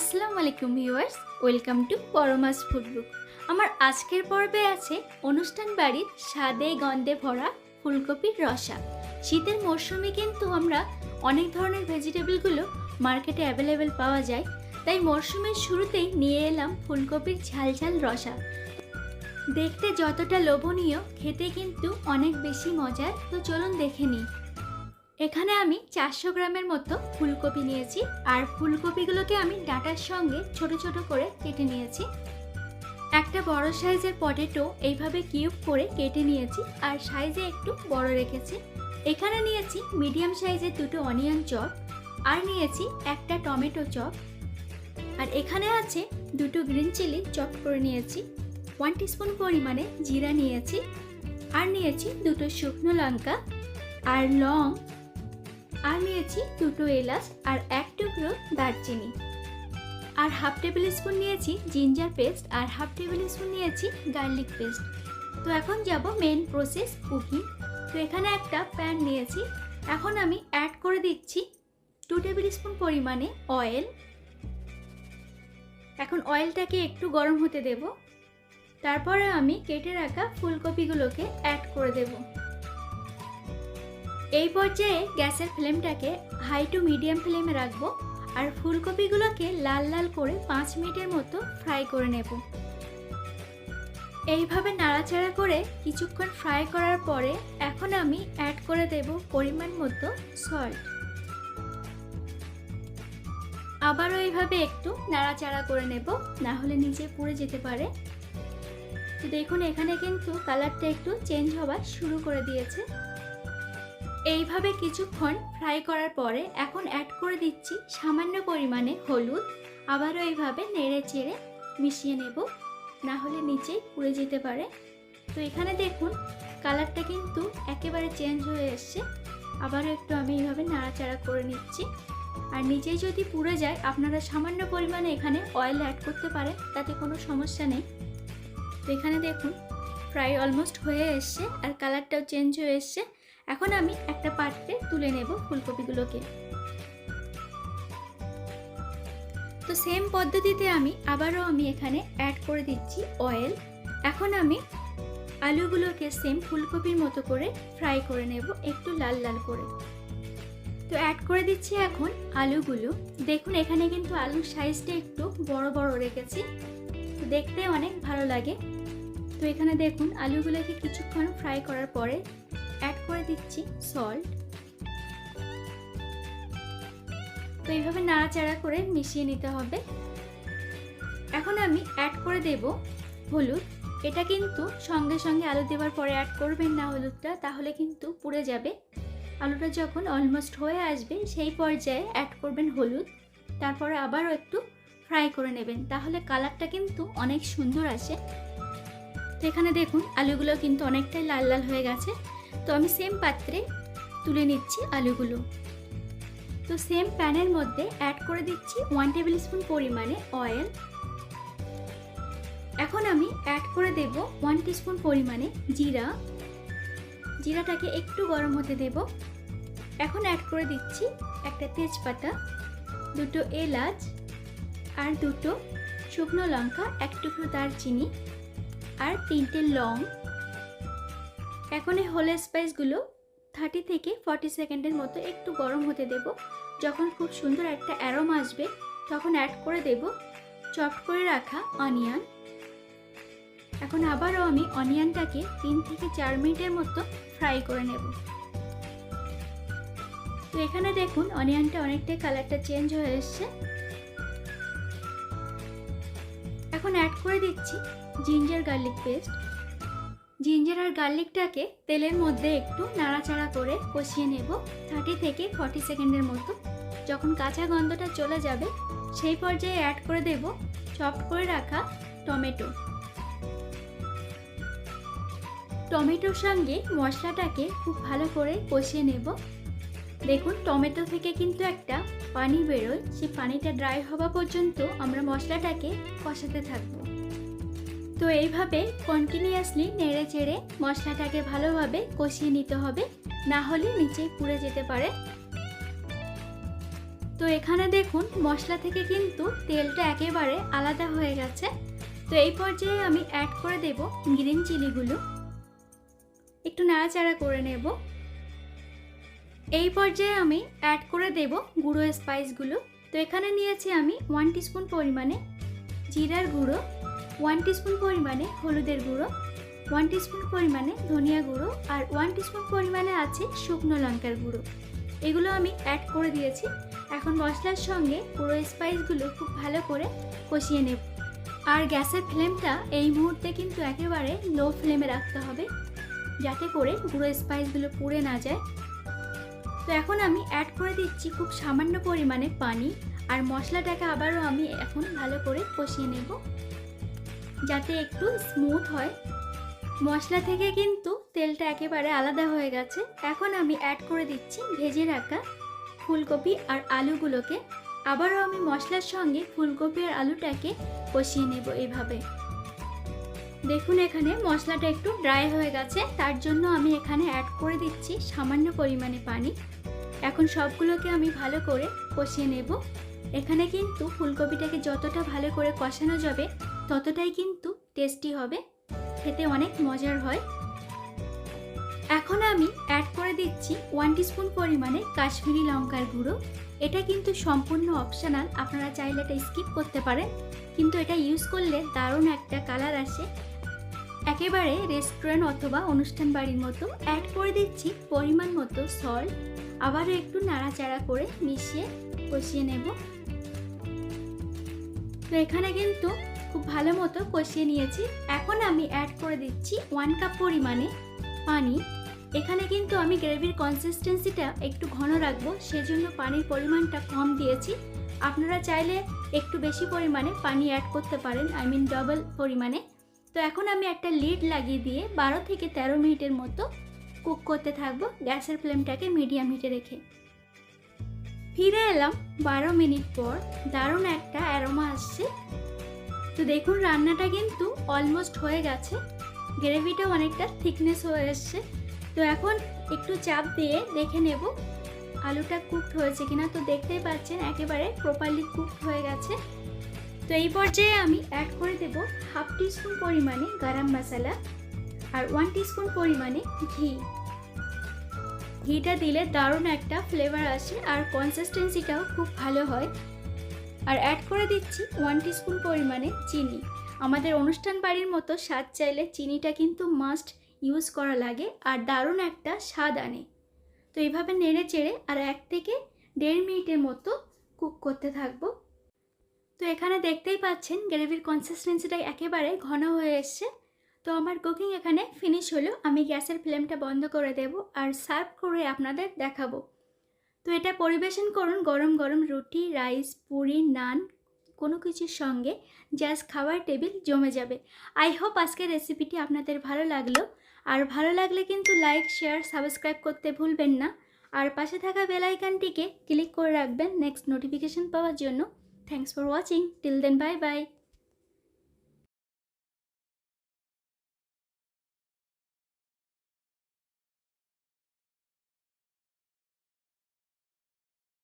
আসসালামু আলাইকুম viewers, welcome to পরমাস ফুডবুক। আমার আজকের পর্বে আছে অনুষ্ঠান বাড়ির স্বাদে গন্ধে ভরা ফুলকপির রসা। শীতের মরশুমে কিন্তু আমরা অনেক ধরনের ভেজিটেবলগুলো মার্কেটে অ্যাভেলেবেল পাওয়া যায়, তাই মরশুমের শুরুতেই নিয়ে এলাম ফুলকপির ঝাল ঝাল রসা। দেখতে যতটা লোভনীয়, খেতে কিন্তু অনেক বেশি মজার। তো চলুন দেখে নিই। এখানে আমি 400 গ্রামের মতো ফুলকপি নিয়েছি, আর ফুলকপিগুলোকে আমি ডাঁটার সঙ্গে ছোট ছোট করে কেটে নিয়েছি। একটা বড় সাইজের পটেটো এইভাবে কিউব করে কেটে নিয়েছি, আর সাইজে একটু বড় রেখেছি। এখানে নিয়েছি মিডিয়াম সাইজের দুটো অনিয়ন চপ, আর নিয়েছি একটা টমেটো চপ, আর এখানে আছে দুটো গ্রিন চিলি চপ করে নিয়েছি। 1 টিস্পুন পরিমাণে জিরা নিয়েছি, আর নিয়েছি দুটো শুকনো লঙ্কা আর লং, আর নিয়েছি দুটো এলাচ আর এক টুকরো দারচিনি, আর হাফ টেবিল স্পুন নিয়েছি জিঞ্জার পেস্ট, আর হাফ টেবিল স্পুন নিয়েছি গার্লিক পেস্ট। তো এখন যাব মেন প্রসেস কুকিং। তো এখানে একটা প্যান নিয়েছি, এখন আমি অ্যাড করে দিচ্ছি 2 টেবিল স্পুন পরিমাণে অয়েল। এখন অয়েলটাকে একটু গরম হতে দেব, তারপরে আমি কেটে রাখা ফুলকপিগুলোকে অ্যাড করে দেব। এই পর্যায়ে গ্যাসের ফ্লেমটাকে হাই টু মিডিয়াম ফ্লেমে রাখবো, আর ফুলকপিগুলোকে লাল লাল করে 5 মিনিটের মতো ফ্রাই করে নেব। এইভাবে নাড়াচাড়া করে কিছুক্ষণ ফ্রাই করার পরে এখন আমি অ্যাড করে দেব পরিমাণ মতো সল্ট। আবারও এইভাবে একটু নাড়াচাড়া করে নেব, না হলে নিচে পুড়ে যেতে পারে। তো দেখুন এখানে কিন্তু কালারটা একটু চেঞ্জ হওয়া শুরু করে দিয়েছে। এইভাবে কিছুক্ষণ ফ্রাই করার পরে এখন অ্যাড করে দিচ্ছি সামান্য পরিমাণে হলুদ। আবারও এইভাবে নেড়ে চেড়ে মিশিয়ে নেব, না হলে নিচেই পুড়ে যেতে পারে। তো এখানে দেখুন কালারটা কিন্তু একেবারে চেঞ্জ হয়ে এসছে। আবারও একটু আমি এইভাবে নাড়াচাড়া করে নিচ্ছি, আর নিচেই যদি পুড়ে যায় আপনারা সামান্য পরিমাণে এখানে অয়েল অ্যাড করতে পারেন, তাতে কোনো সমস্যা নেই। তো এখানে দেখুন ফ্রাই অলমোস্ট হয়ে এসছে, আর কালারটাও চেঞ্জ হয়ে এসছে। এখন আমি একটা পাত্রে তুলে নেব ফুলকপিগুলোকে। তো সেম পদ্ধতিতে আমি আবারও এখানে অ্যাড করে দিচ্ছি অয়েল। এখন আমি আলুগুলোকে সেম ফুলকপির মতো করে ফ্রাই করে নেব, একটু লাল লাল করে। তো অ্যাড করে দিচ্ছি এখন আলুগুলো। দেখুন এখানে কিন্তু আলুর সাইজটা একটু বড় বড় রেখেছি, তো দেখতে অনেক ভালো লাগে। তো এখানে দেখুন আলুগুলোকে কিছুক্ষণ ফ্রাই করার পরে অ্যাড করে দিচ্ছি সল্ট। তো এইভাবে নাড়াচাড়া করে মিশিয়ে নিতে হবে। এখন আমি অ্যাড করে দেব হলুদ। এটা কিন্তু সঙ্গে সঙ্গে আলু দেওয়ার পরে অ্যাড করবেন না হলুদটা, তাহলে কিন্তু পুড়ে যাবে। আলুটা যখন অলমোস্ট হয়ে আসবে সেই পর্যায়ে অ্যাড করবেন হলুদ, তারপরে আবারও একটু ফ্রাই করে নেবেন, তাহলে কালারটা কিন্তু অনেক সুন্দর আসে। তো এখানে দেখুন আলুগুলো কিন্তু অনেকটাই লাল লাল হয়ে গেছে। তো আমি সেম পাত্রে তুলে নিচ্ছি আলুগুলো। তো সেম প্যানের মধ্যে অ্যাড করে দিচ্ছি 1 টেবিল স্পুন পরিমাণে অয়েল। এখন আমি অ্যাড করে দেব 1 টিস্পুন পরিমাণে জিরা। জিরাটাকে একটু গরম হতে দেব। এখন অ্যাড করে দিচ্ছি একটা তেজপাতা, দুটো এলাচ, আর দুটো শুকনো লঙ্কা, এক টুকরো দারচিনি, আর 3টে লং। এখন এই হোল স্পাইসগুলো 30 থেকে 40 সেকেন্ডের মতো একটু গরম হতে দেব। যখন খুব সুন্দর একটা অ্যারোমা আসবে তখন অ্যাড করে দেব চপ করে রাখা অনিয়ন। এখন আবারও আমি অনিয়নটাকে 3 থেকে 4 মিনিটের মতো ফ্রাই করে নেব। তো এখানে দেখুন অনিয়নটা অনেকটাই কালারটা চেঞ্জ হয়ে এসছে। এখন অ্যাড করে দিচ্ছি জিঞ্জার গার্লিক পেস্ট। জিঞ্জার আর গার্লিকটাকে তেলের মধ্যে একটু নাড়াচাড়া করে কষিয়ে নেব 30 থেকে 40 সেকেন্ডের মতো। যখন কাঁচা গন্ধটা চলে যাবে সেই পর্যায়ে অ্যাড করে দেব চপ করে রাখা টমেটো। টমেটোর সঙ্গে মশলাটাকে খুব ভালো করে কষিয়ে নেব। দেখুন টমেটো থেকে কিন্তু একটা পানি বেরোয়, সেই পানিটা ড্রাই হওয়া পর্যন্ত আমরা মশলাটাকে কষাতে থাকবো। তো এইভাবে কন্টিনিউয়াসলি নেড়ে চেড়ে মশলাটাকে ভালোভাবে কষিয়ে নিতে হবে, না হলে নিচেই পুড়ে যেতে পারে। তো এখানে দেখুন মশলা থেকে কিন্তু তেলটা একেবারে আলাদা হয়ে গেছে। তো এই পর্যায়ে আমি অ্যাড করে দেব গ্রিন চিলিগুলো, একটু নাড়াচাড়া করে নেব। এই পর্যায়ে আমি অ্যাড করে দেব গুঁড়ো স্পাইসগুলো। তো এখানে নিয়েছি আমি 1 টিস্পুন পরিমাণে জিরার গুঁড়ো, 1 টিস্পুন পরিমাণে হলুদের গুঁড়ো, 1 টিস্পুন পরিমাণে ধনিয়া গুঁড়ো আর 1 টিস্পুন পরিমাণে আছে শুকনো লঙ্কার গুঁড়ো। এগুলো আমি অ্যাড করে দিয়েছি। এখন মশলার সঙ্গে পুরো স্পাইসগুলো খুব ভালো করে কষিয়ে নেব। আর গ্যাসের ফ্লেমটা এই মুহূর্তে কিন্তু একেবারে লো ফ্লেমে রাখতে হবে, যাতে করে পুরো স্পাইসগুলো পুড়ে না যায়। তো এখন আমি অ্যাড করে দিচ্ছি খুব সামান্য পরিমাণে পানি, আর মশলাটাকে আবারও আমি এখন ভালো করে কষিয়ে নেব, যাতে একটু স্মুথ হয়। মশলা থেকে কিন্তু তেলটা একেবারে আলাদা হয়ে গেছে। এখন আমি অ্যাড করে দিচ্ছি ভেজে রাখা ফুলকপি আর আলুগুলোকে। আবারও আমি মশলার সঙ্গে ফুলকপি আর আলুটাকে কষিয়ে নেব এইভাবে। দেখুন এখানে মশলাটা একটু ড্রাই হয়ে গেছে, তার জন্য আমি এখানে অ্যাড করে দিচ্ছি সামান্য পরিমাণে পানি। এখন সবগুলোকে আমি ভালো করে কষিয়ে নেব। এখানে কিন্তু ফুলকপিটাকে যতটা ভালো করে কষানো যাবে ততটাই কিন্তু টেস্টি হবে, খেতে অনেক মজার হয়। এখন আমি অ্যাড করে দিচ্ছি 1 টিস্পুন পরিমাণে কাশ্মীরি লঙ্কার গুঁড়ো। এটা কিন্তু সম্পূর্ণ অপশনাল, আপনারা চাইলে এটা স্কিপ করতে পারেন, কিন্তু এটা ইউজ করলে দারুণ একটা কালার আসে, একেবারে রেস্টুরেন্ট অথবা অনুষ্ঠান বাড়ির মতো। অ্যাড করে দিচ্ছি পরিমাণ মতো সল্ট, আবারও একটু নাড়াচাড়া করে মিশিয়ে কষিয়ে নেব। তো এখানে কিন্তু খুব ভালো মতো কষিয়ে নিয়েছি। এখন আমি অ্যাড করে দিচ্ছি 1 কাপ পরিমাণে পানি। এখানে কিন্তু আমি গ্রেভির কনসিস্টেন্সিটা একটু ঘন রাখবো, সেজন্য পানির পরিমাণটা কম দিয়েছি। আপনারা চাইলে একটু বেশি পরিমাণে পানি অ্যাড করতে পারেন, ডবল পরিমাণে। তো এখন আমি একটা লিড লাগিয়ে দিয়ে 12 থেকে 13 মিনিটের মতো কুক করতে থাকবো, গ্যাসের ফ্লেমটাকে মিডিয়াম হিটে রেখে। ফিরে এলাম 12 মিনিট পর। দারুণ একটা অ্যারোমা আসছে। তো দেখুন রান্নাটা কিন্তু অলমোস্ট হয়ে গেছে, গ্রেভিটা অনেকটা থিকনেস হয়ে এসছে। তো এখন একটু চাপ দিয়ে দেখে নেব আলুটা কুকড হয়েছে কিনা। তো দেখতেই পাচ্ছেন একেবারে প্রপারলি কুকড হয়ে গেছে। তো এই পর্যায়ে আমি অ্যাড করে দেব 1/2 টিস্পুন পরিমাণে গরম মশলা আর 1 টিস্পুন পরিমাণে ঘি। ঘিটা দিলে দারুণ একটা ফ্লেভার আসে আর কনসিস্টেন্সিটাও খুব ভালো হয়। আর অ্যাড করে দিচ্ছি 1 টিস্পুন পরিমাণে চিনি। আমাদের অনুষ্ঠান বাড়ির মতো স্বাদ চাইলে চিনিটা কিন্তু মাস্ট ইউজ করা লাগে, আর দারুণ একটা স্বাদ আনে। তো এইভাবে নেড়ে চেড়ে আর 1 থেকে 1.5 মিনিটের মতো কুক করতে থাকবো। তো এখানে দেখতেই পাচ্ছেন গ্রেভির কনসিস্টেন্সিটা একেবারে ঘন হয়ে এসছে। তো আমার কুকিং এখানে ফিনিশ হলো। আমি গ্যাসের ফ্লেমটা বন্ধ করে দেব আর সার্ভ করে আপনাদের দেখাবো। তো এটা পরিবেশন করুন গরম গরম রুটি, রাইস, পুরি, নান কোনো কিছুর সঙ্গে, জাস্ট খাবার টেবিল জমে যাবে। আই হোপ আজকের রেসিপিটি আপনাদের ভালো লাগলো। আর ভালো লাগলে কিন্তু লাইক, শেয়ার, সাবস্ক্রাইব করতে ভুলবেন না। আর পাশে থাকা বেল আইকনটিকে ক্লিক করে রাখবেন নেক্সট নোটিফিকেশন পাওয়ার জন্য। Thanks for watching. Till then, bye by.